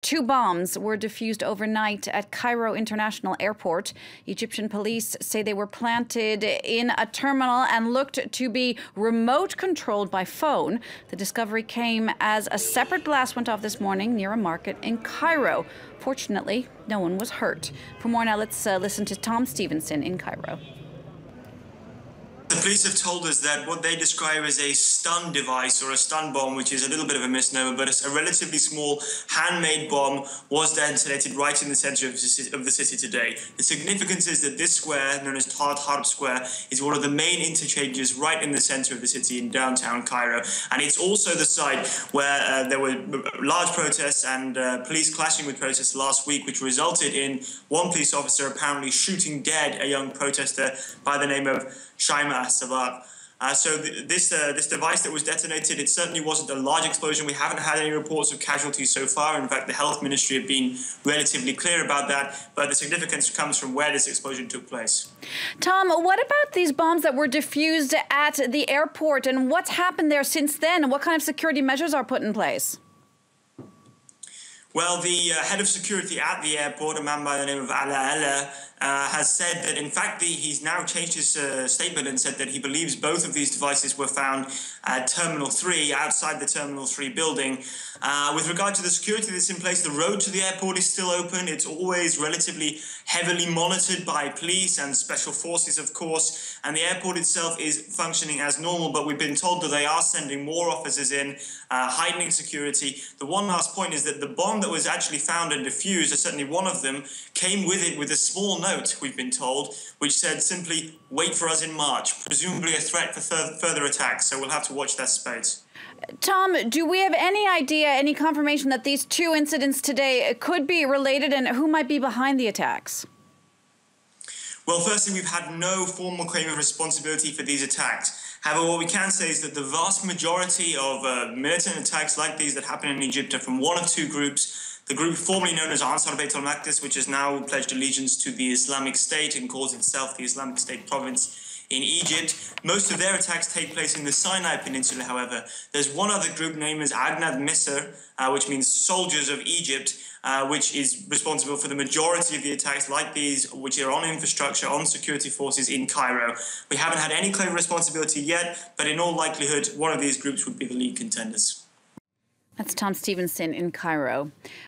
2 bombs were defused overnight at Cairo International Airport. Egyptian police say they were planted in a terminal and looked to be remote controlled by phone. The discovery came as a separate blast went off this morning near a market in Cairo. Fortunately, no one was hurt. For more now, let's listen to Tom Stevenson in Cairo. The police have told us that what they describe as a stun device or a stun bomb, which is a little bit of a misnomer, but it's a relatively small handmade bomb, was detonated right in the center of the city today. The significance is that this square, known as Talaat Harb Square, is one of the main interchanges right in the center of the city in downtown Cairo. And it's also the site where there were large protests and police clashing with protests last week, which resulted in one police officer apparently shooting dead a young protester by the name of Shaima. So this device that was detonated, it certainly wasn't a large explosion. We haven't had any reports of casualties so far. In fact, the health ministry have been relatively clear about that. But the significance comes from where this explosion took place. Tom, what about these bombs that were defused at the airport, and what's happened there since then? And what kind of security measures are put in place? Well, the head of security at the airport, a man by the name of Al-Sissi, has said that, in fact, he's now changed his statement and said that he believes both of these devices were found at Terminal 3, outside the Terminal 3 building. With regard to the security that's in place, the road to the airport is still open. It's always relatively heavily monitored by police and special forces, of course, and the airport itself is functioning as normal, but we've been told that they are sending more officers in, heightening security. The one last point is that the bomb that was actually found and defused, or certainly one of them, came with it with a small note, we've been told, which said simply, "Wait for us in March," presumably a threat for further attacks, so we'll have to watch that space. Tom, do we have any idea, any confirmation that these 2 incidents today could be related, and who might be behind the attacks? Well, firstly, we've had no formal claim of responsibility for these attacks. However, what we can say is that the vast majority of militant attacks like these that happen in Egypt are from one of 2 groups. The group formerly known as Ansar Bayt al-Maqdis, which has now pledged allegiance to the Islamic State and calls itself the Islamic State province in Egypt. Most of their attacks take place in the Sinai Peninsula, however. There's one other group named as Aghnad Misr, which means Soldiers of Egypt, which is responsible for the majority of the attacks like these, which are on infrastructure, on security forces in Cairo. We haven't had any claim of responsibility yet, but in all likelihood, one of these groups would be the lead contenders. That's Tom Stevenson in Cairo.